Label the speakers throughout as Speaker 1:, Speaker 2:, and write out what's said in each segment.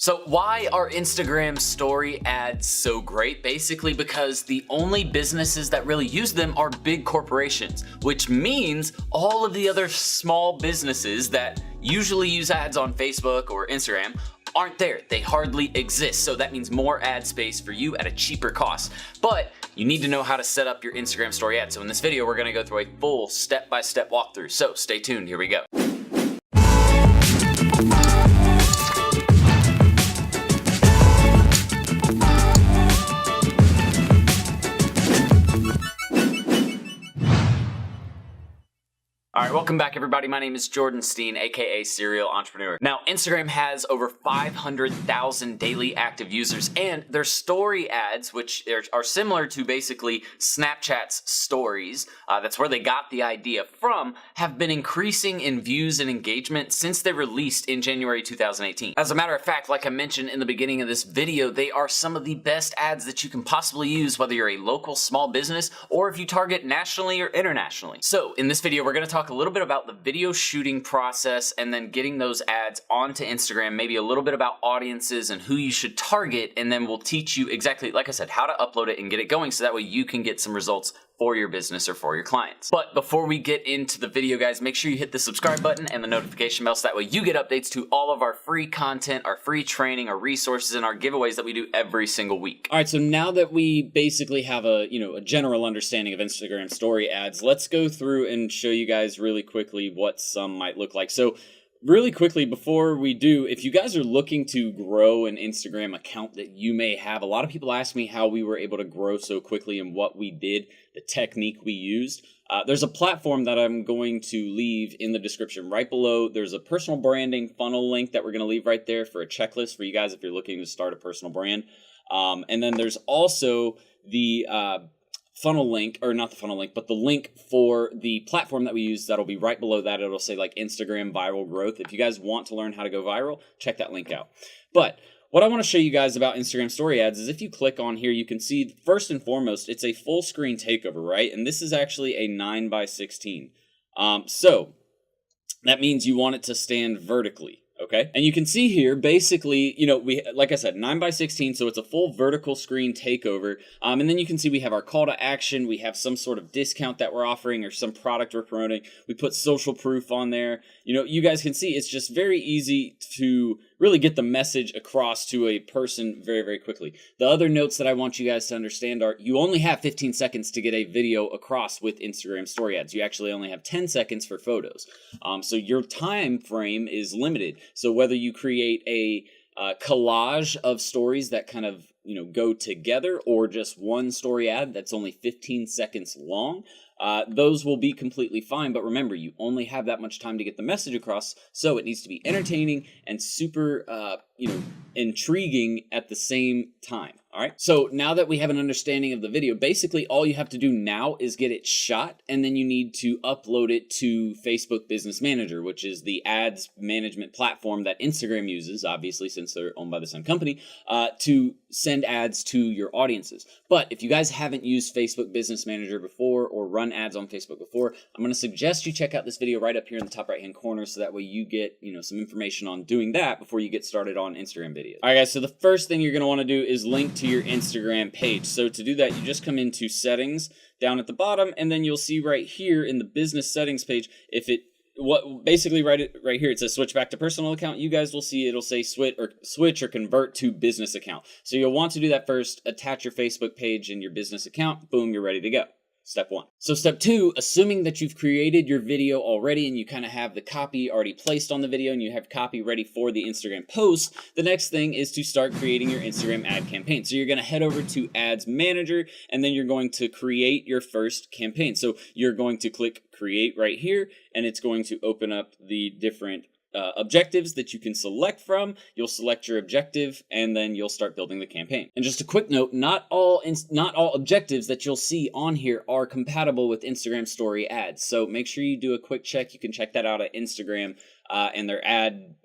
Speaker 1: So why are Instagram story ads so great? Basically because the only businesses that really use them are big corporations, which means all of the other small businesses that usually use ads on Facebook or Instagram aren't there. They hardly exist. So that means more ad space for you at a cheaper cost. But you need to know how to set up your Instagram story ad. So in this video, we're gonna go through a full step-by-step walkthrough. So stay tuned, here we go. All right, welcome back everybody. My name is Jordan Steen, aka Serial Entrepreneur. Now, Instagram has over 500,000 daily active users, and their story ads, which are similar to basically Snapchat's stories, that's where they got the idea from, have been increasing in views and engagement since they released in January 2018. As a matter of fact, like I mentioned in the beginning of this video, they are some of the best ads that you can possibly use, whether you're a local small business or if you target nationally or internationally. So in this video, we're gonna talk a little bit about the video shooting process and then getting those ads onto Instagram, maybe a little bit about audiences and who you should target, and then we'll teach you exactly, like I said, how to upload it and get it going so that way you can get some results for your business or for your clients. But before we get into the video, guys, make sure you hit the subscribe button and the notification bell so that way you get updates to all of our free content, our free training, our resources, and our giveaways that we do every single week. All right, so now that we basically have a general understanding of Instagram story ads, let's go through and show you guys really quickly what some might look like. So really quickly, before we do, if you guys are looking to grow an Instagram account that you may have, a lot of people ask me how we were able to grow so quickly and what we did, the technique we used. There's a platform that I'm going to leave in the description right below. There's a personal branding funnel link that we're going to leave right there for a checklist for you guys if you're looking to start a personal brand. And then there's also the funnel link, or not the funnel link, but the link for the platform that we use that'll be right below that. It'll say like Instagram viral growth. If you guys want to learn how to go viral, check that link out. But what I want to show you guys about Instagram story ads is if you click on here, you can see first and foremost, it's a full screen takeover, right? And this is actually a 9:16. So that means you want it to stand vertically. Okay, and you can see here, basically, we, like I said, 9:16, so it's a full vertical screen takeover. And then you can see we have our call to action, we have some sort of discount that we're offering or some product we're promoting. We put social proof on there. You guys can see it's just very easy to really get the message across to a person very, very quickly. The other notes that I want you guys to understand are you only have 15 seconds to get a video across with Instagram story ads. You actually only have 10 seconds for photos. So your time frame is limited. So whether you create a collage of stories that kind of go together or just one story ad that's only 15 seconds long, those will be completely fine. But remember, you only have that much time to get the message across, so it needs to be entertaining and super intriguing at the same time. All right, so now that we have an understanding of the video, basically all you have to do now is get it shot, and then you need to upload it to Facebook Business Manager, which is the ads management platform that Instagram uses, obviously, since they're owned by the same company, to send ads to your audiences. But if you guys haven't used Facebook Business Manager before or run ads on Facebook before, I'm going to suggest you check out this video right up here in the top right-hand corner so that way you get, some information on doing that before you get started on Instagram videos. All right, guys, so the first thing you're going to want to do is link to your Instagram page. So to do that, you just come into settings down at the bottom, and then you'll see right here in the business settings page, basically right here, it says switch back to personal account. You guys will see it'll say switch or convert to business account. So you'll want to do that first, attach your Facebook page and your business account. Boom, you're ready to go. Step one. So step two, assuming that you've created your video already and you kind of have the copy already placed on the video and you have copy ready for the Instagram post, the next thing is to start creating your Instagram ad campaign. So you're going to head over to Ads Manager, and then you're going to create your first campaign. So you're going to click create right here, and it's going to open up the different objectives that you can select from. You'll select your objective, and then you'll start building the campaign. And just a quick note, not all objectives that you'll see on here are compatible with Instagram story ads. So make sure you do a quick check. You can check that out at Instagram and their ad,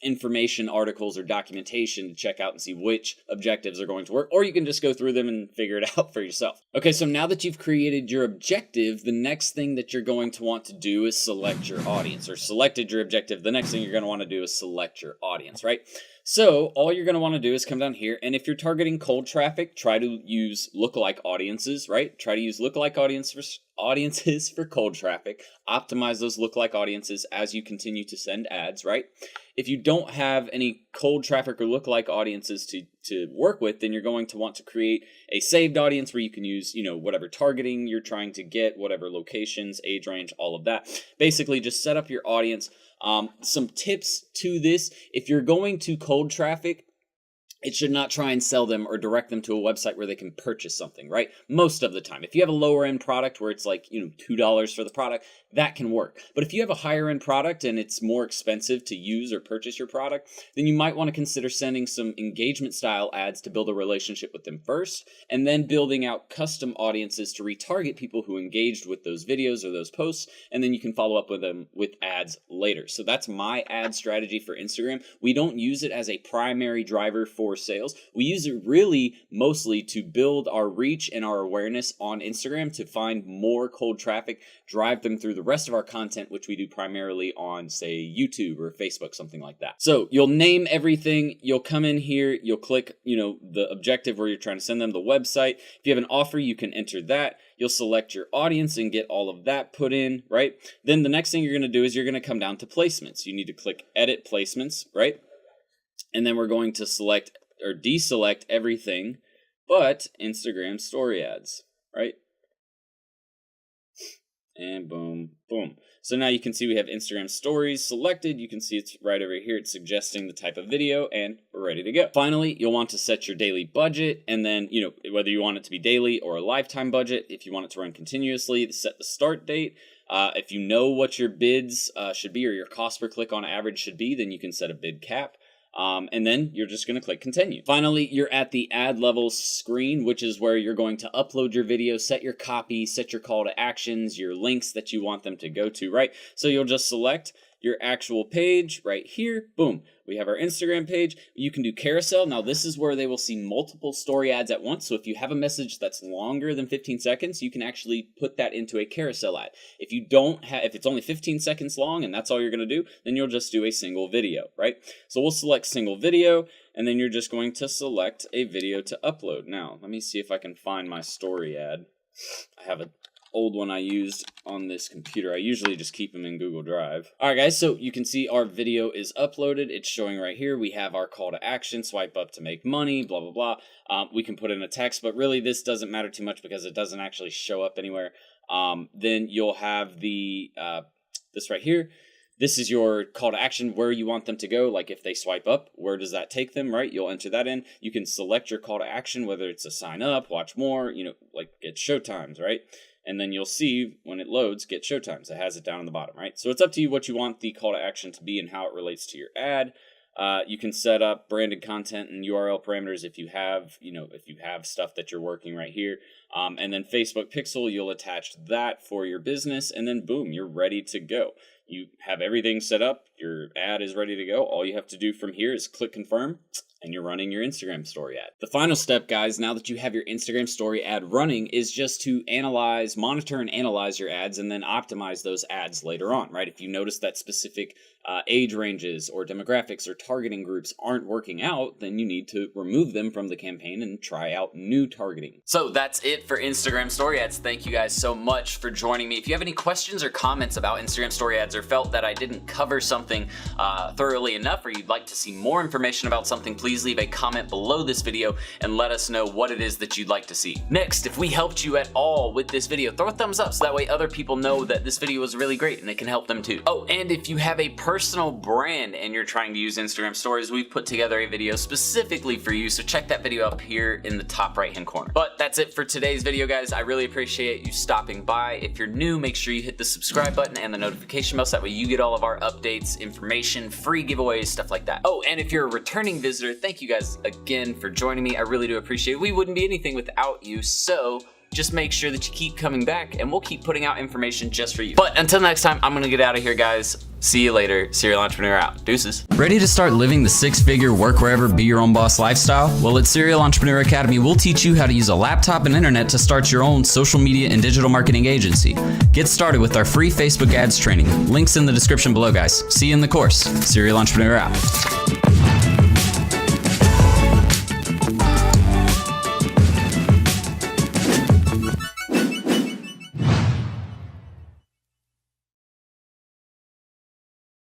Speaker 1: information articles or documentation to check out and see which objectives are going to work, or you can just go through them and figure it out for yourself. Okay, so now that you've created your objective, the next thing that you're going to want to do is select your audience, or selected your objective. The next thing you're going to want to do is select your audience, right? So all you're going to want to do is come down here, and if you're targeting cold traffic, try to use lookalike audiences, right? Try to use lookalike audiences for cold traffic. Optimize those lookalike audiences as you continue to send ads, right? If you don't have any cold traffic or lookalike audiences to work with, then you're going to want to create a saved audience where you can use, whatever targeting you're trying to get, whatever locations, age range, all of that. Basically, just set up your audience. Some tips to this: if you're going to cold traffic, it should not try and sell them or direct them to a website where they can purchase something, right? Most of the time. If you have a lower end product where it's like, $2 for the product, that can work. But if you have a higher end product and it's more expensive to use or purchase your product, then you might want to consider sending some engagement style ads to build a relationship with them first, and then building out custom audiences to retarget people who engaged with those videos or those posts, and then you can follow up with them with ads later. So that's my ad strategy for Instagram. We don't use it as a primary driver for sales. We use it really mostly to build our reach and our awareness on Instagram, to find more cold traffic, drive them through the rest of our content, which we do primarily on, say, YouTube or Facebook, something like that. So you'll name everything, you'll come in here, you'll click, the objective where you're trying to send them, the website. If you have an offer, you can enter that. You'll select your audience and get all of that put in, right? Then the next thing you're going to do is you're going to come down to placements. You need to click edit placements, right? And then we're going to select or deselect everything but Instagram story ads, right? And boom, boom. So now you can see we have Instagram stories selected. You can see it's right over here. It's suggesting the type of video, and we're ready to go. Finally, you'll want to set your daily budget, and then, whether you want it to be daily or a lifetime budget. If you want it to run continuously, set the start date. If you know what your bids should be, or your cost per click on average should be, then you can set a bid cap. And then you're just going to click continue. Finally, you're at the ad levels screen, which is where you're going to upload your video, set your copy, set your call to actions, your links that you want them to go to, right? So you'll just select your actual page right here. Boom. We have our Instagram page. You can do carousel. Now, this is where they will see multiple story ads at once. So if you have a message that's longer than 15 seconds, you can actually put that into a carousel ad. If you don't have, if it's only 15 seconds long and that's all you're going to do, then you'll just do a single video, right? So we'll select single video, and then you're just going to select a video to upload. Now, let me see if I can find my story ad. I have an old one I used on this computer. I usually just keep them in Google Drive. All right, guys, so you can see our video is uploaded. It's showing right here. We have our call to action, swipe up to make money, blah, blah, blah. We can put in a text, but really this doesn't matter too much because it doesn't actually show up anywhere. Then you'll have the this right here. This is your call to action, where you want them to go. Like if they swipe up, where does that take them, right? You'll enter that in. You can select your call to action, whether it's a sign up, watch more, like get showtimes, right? And then you'll see when it loads, get showtimes. It has it down on the bottom, right? So it's up to you what you want the call to action to be and how it relates to your ad. You can set up branded content and URL parameters if you have stuff that you're working right here. And then Facebook Pixel, you'll attach that for your business, and then boom, you're ready to go. You have everything set up. Your ad is ready to go. All you have to do from here is click confirm, and you're running your Instagram story ad. The final step, guys, now that you have your Instagram story ad running, is just to monitor and analyze your ads, and then optimize those ads later on, right? If you notice that specific age ranges or demographics or targeting groups aren't working out, then you need to remove them from the campaign and try out new targeting. So that's it for Instagram story ads. Thank you guys so much for joining me. If you have any questions or comments about Instagram story ads, or felt that I didn't cover something thoroughly enough, or you'd like to see more information about something, please leave a comment below this video and let us know what it is that you'd like to see. Next, if we helped you at all with this video, throw a thumbs up so that way other people know that this video was really great and it can help them too. Oh, and if you have a personal brand and you're trying to use Instagram stories, we've put together a video specifically for you, so check that video up here in the top right hand corner. But that's it for today's video, guys. I really appreciate you stopping by. If you're new, make sure you hit the subscribe button and the notification bell so that way you get all of our updates, information, free giveaways, stuff like that. Oh, and if you're a returning visitor, thank you guys again for joining me. I really do appreciate it. We wouldn't be anything without you, so just make sure that you keep coming back and we'll keep putting out information just for you. But until next time, I'm gonna get out of here, guys. See you later. Serial Entrepreneur out. Deuces. Ready to start living the six-figure work wherever, be your own boss lifestyle? Well, at Serial Entrepreneur Academy, we'll teach you how to use a laptop and internet to start your own social media and digital marketing agency. Get started with our free Facebook ads training. Links in the description below, guys. See you in the course. Serial Entrepreneur out.